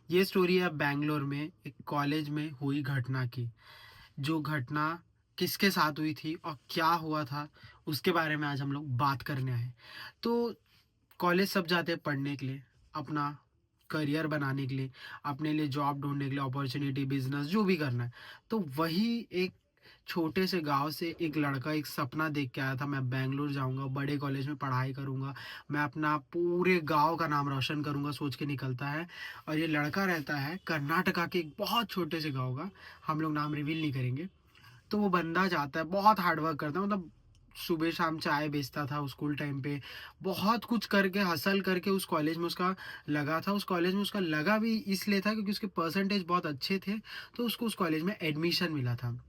ये स्टोरी है बैंगलोर में एक कॉलेज में हुई घटना की। जो घटना किसके साथ हुई थी और क्या हुआ था, उसके बारे में आज हम लोग बात करने आए। तो कॉलेज सब जाते हैं पढ़ने के लिए, अपना करियर बनाने के लिए, अपने लिए जॉब ढूंढने के लिए, अपॉर्चुनिटी, बिजनेस जो भी करना है। तो वही एक छोटे से गांव से एक लड़का एक सपना देख के आया था, मैं बैंगलोर जाऊंगा, बड़े कॉलेज में पढ़ाई करूंगा, मैं अपना पूरे गांव का नाम रोशन करूंगा, सोच के निकलता है। और ये लड़का रहता है कर्नाटका के एक बहुत छोटे से गांव का, हम लोग नाम रिवील नहीं करेंगे। तो वो बंदा जाता है, बहुत हार्डवर्क करता है, मतलब सुबह शाम चाय बेचता था स्कूल टाइम पे, बहुत कुछ करके हसल करके उस कॉलेज में उसका लगा था। उस कॉलेज में उसका लगा भी इसलिए था क्योंकि उसके परसेंटेज बहुत अच्छे थे, तो उसको उस कॉलेज में एडमिशन मिला था।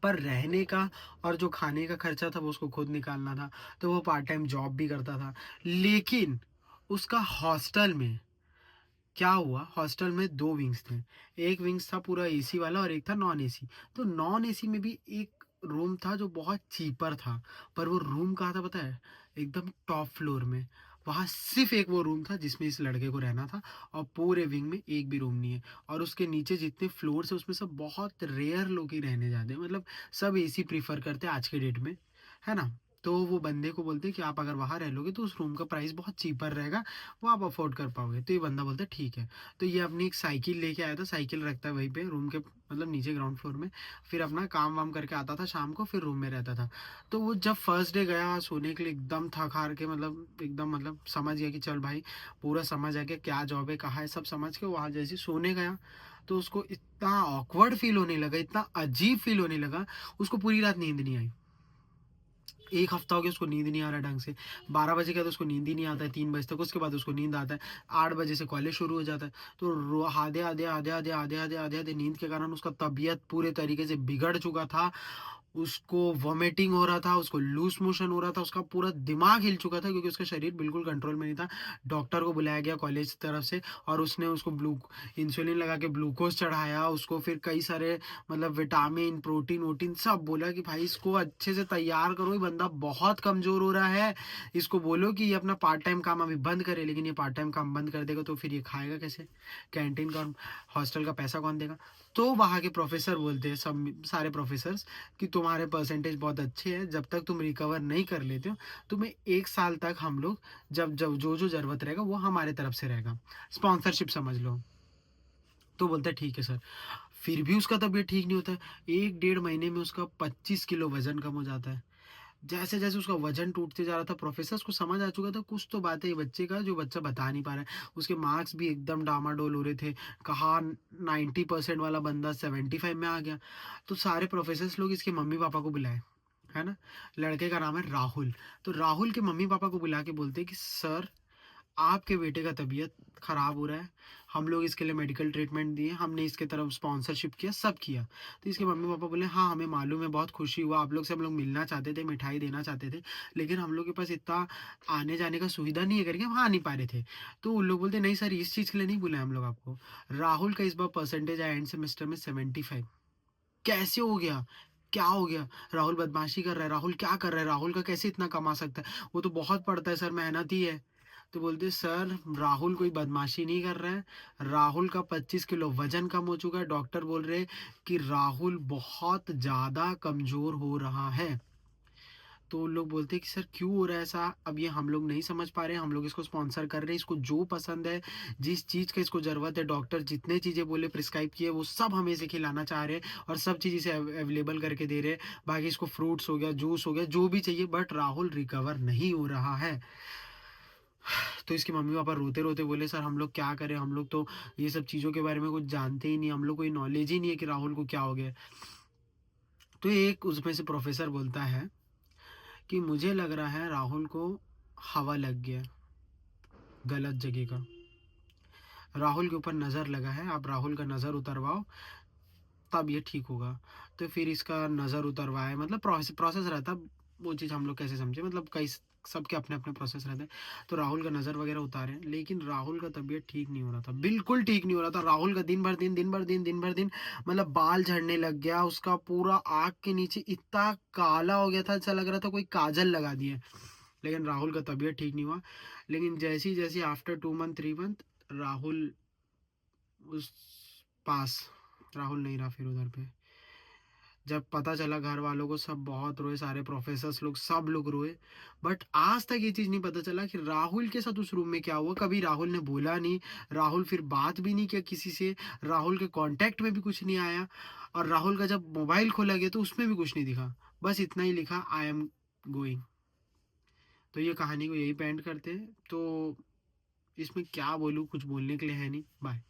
पर रहने का और जो खाने का खर्चा था वो उसको खुद निकालना था, तो वो पार्ट टाइम जॉब भी करता था। लेकिन उसका हॉस्टल में क्या हुआ, हॉस्टल में दो विंग्स थे। एक विंग्स था पूरा एसी वाला और एक था नॉन एसी। तो नॉन एसी में भी एक रूम था जो बहुत चीपर था। पर वो रूम कहाँ था पता है? एकदम टॉप फ्लोर में। वहाँ सिर्फ एक वो रूम था जिसमें इस लड़के को रहना था, और पूरे विंग में एक भी रूम नहीं है। और उसके नीचे जितने फ्लोर है उसमें सब बहुत रेयर लोग ही रहने जाते हैं, मतलब सब एसी प्रीफर करते हैं आज के डेट में, है ना। तो वो बंदे को बोलते हैं कि आप अगर वहाँ रह लोगे तो उस रूम का प्राइस बहुत चीपर रहेगा, वो आप अफोर्ड कर पाओगे। तो ये बंदा बोलता है ठीक है। तो ये अपनी एक साइकिल लेके आया था, साइकिल रखता है वहीं पे रूम के मतलब नीचे ग्राउंड फ्लोर में। फिर अपना काम वाम करके आता था शाम को, फिर रूम में रहता था। तो वो जब फर्स्ट डे गया सोने के लिए, एकदम थक हार के, मतलब एकदम मतलब समझ गया कि चल भाई पूरा समझ आ गया क्या जॉब है कहाँ है, सब समझ के वहाँ जैसे सोने गया, तो उसको इतना ऑकवर्ड फील होने लगा, इतना अजीब फील होने लगा। उसको पूरी रात नींद नहीं आई। एक हफ्ता हो गया उसको नींद नहीं आ रहा ढंग से। 12 बजे का तो उसको नींद ही नहीं आता है, 3 बजे तक, उसके बाद उसको नींद आता है। 8 बजे से कॉलेज शुरू हो जाता है। तो आधे आधे आधे आधे आधे आधे आधे आधे नींद के कारण उसका तबीयत पूरे तरीके से बिगड़ चुका था। उसको वॉमिटिंग हो रहा था, उसको लूज मोशन हो रहा था, उसका पूरा दिमाग हिल चुका था क्योंकि उसका शरीर बिल्कुल कंट्रोल में नहीं था। डॉक्टर को बुलाया गया कॉलेज तरफ से, और उसने उसको इंसुलिन लगा के ग्लूकोज चढ़ाया उसको, फिर कई सारे मतलब विटामिन प्रोटीन वोटीन सब बोला कि भाई इसको अच्छे से तैयार करो, ये बंदा बहुत कमजोर हो रहा है। इसको बोलो कि ये अपना पार्ट टाइम काम अभी बंद करे, लेकिन ये पार्ट टाइम काम बंद कर देगा तो फिर ये खाएगा कैसे, कैंटीन का हॉस्टल का पैसा कौन देगा। तो वहाँ के प्रोफेसर बोलते हैं, सब सारे प्रोफेसर्स, कि तुम्हारे परसेंटेज बहुत अच्छे हैं, जब तक तुम रिकवर नहीं कर लेते हो तुम्हें 1 साल तक हम लोग जब जब जो जो जरूरत रहेगा वो हमारे तरफ से रहेगा, स्पॉन्सरशिप समझ लो। तो बोलता है ठीक है सर। फिर भी उसका तबीयत ठीक नहीं होता है। 1 डेढ़ महीने में उसका 25 किलो वजन कम हो जाता है। जैसे जैसे उसका वजन टूटते जा रहा था, प्रोफेसर को समझ आ चुका था कुछ तो बात है ये बच्चे का जो बच्चा बता नहीं पा रहा है। उसके मार्क्स भी एकदम डामाडोल हो रहे थे। कहा 90% वाला बंदा 75 में आ गया। तो सारे प्रोफेसर लोग इसके मम्मी पापा को बुलाए, है ना। लड़के का नाम है राहुल। तो राहुल के मम्मी पापा को बुला के बोलते हैं कि सर आपके बेटे का तबीयत खराब हो रहा है, हम लोग इसके लिए मेडिकल ट्रीटमेंट दिए, हमने इसके तरफ स्पॉन्सरशिप किया, सब किया। तो इसके मम्मी पापा बोले हाँ हमें मालूम है, बहुत खुशी हुआ आप लोग से, हम लोग मिलना चाहते थे, मिठाई देना चाहते थे, लेकिन हम लोग के पास इतना आने जाने का सुविधा नहीं है करके हम आ नहीं पा रहे थे। तो उन लोग बोलते नहीं सर इस चीज़ के लिए नहीं बुलाए हम लोग आपको। राहुल का इस बार परसेंटेज आया एंड सेमेस्टर में 75। कैसे हो गया, क्या हो गया? राहुल बदमाशी कर रहा है, राहुल क्या कर रहा है, राहुल का कैसे इतना कमा सकता है, वो तो बहुत पढ़ता है सर, मेहनती है। तो बोलते सर राहुल कोई बदमाशी नहीं कर रहा है, राहुल का 25 किलो वजन कम हो चुका है, डॉक्टर बोल रहे हैं कि राहुल बहुत ज़्यादा कमज़ोर हो रहा है। तो उन लोग बोलते हैं कि सर क्यों हो रहा है ऐसा, अब ये हम लोग नहीं समझ पा रहे हैं, हम लोग इसको स्पॉन्सर कर रहे हैं, इसको जो पसंद है, जिस चीज़ का इसको ज़रूरत है, डॉक्टर जितने चीज़ें बोले प्रिस्क्राइब किए वो सब हमें इसे खिलाना चाह रहे हैं, और सब चीज़ इसे अवेलेबल करके दे रहे हैं। बाकी इसको फ्रूट्स हो गया, जूस हो गया, जो भी चाहिए, बट राहुल रिकवर नहीं हो रहा है। तो इसके मम्मी पापा रोते रोते बोले सर हम लोग क्या करें, हम लोग तो ये सब चीज़ों के बारे में कुछ जानते ही नहीं, हम लोग कोई नॉलेज ही नहीं है कि राहुल को क्या हो गया। तो एक उसमें से प्रोफेसर बोलता है कि मुझे लग रहा है राहुल को हवा लग गया गलत जगह का, राहुल के ऊपर नज़र लगा है, आप राहुल का नज़र उतरवाओ तब ये ठीक होगा। तो फिर इसका नज़र उतरवाए, मतलब प्रोसेस प्रोसेस रहता, वो चीज़ हम लोग कैसे समझे, मतलब कई सबके अपने अपने प्रोसेस रहते हैं। तो राहुल का नज़र वगैरह उतारे, लेकिन राहुल का तबीयत ठीक नहीं हो रहा था, बिल्कुल ठीक नहीं हो रहा था। राहुल का दिन भर दिन दिन भर दिन दिन भर दिन मतलब बाल झड़ने लग गया, उसका पूरा आँख के नीचे इतना काला हो गया था, ऐसा लग रहा था कोई काजल लगा दिए। लेकिन राहुल का तबीयत ठीक नहीं हुआ। लेकिन जैसी जैसी आफ्टर 2 मंथ 3 मंथ राहुल उस पास राहुल नहीं रहा फिर उधर पे। जब पता चला घर वालों को, सब बहुत रोए, सारे प्रोफेसर्स लोग, सब लोग रोए। बट आज तक ये चीज़ नहीं पता चला कि राहुल के साथ उस रूम में क्या हुआ। कभी राहुल ने बोला नहीं, राहुल फिर बात भी नहीं किया किसी से, राहुल के कांटेक्ट में भी कुछ नहीं आया। और राहुल का जब मोबाइल खोला गया तो उसमें भी कुछ नहीं दिखा, बस इतना ही लिखा, आई एम गोइंग। तो ये कहानी को यही पे एंड करते हैं। तो इसमें क्या बोलूँ, कुछ बोलने के लिए है नहीं। बाय।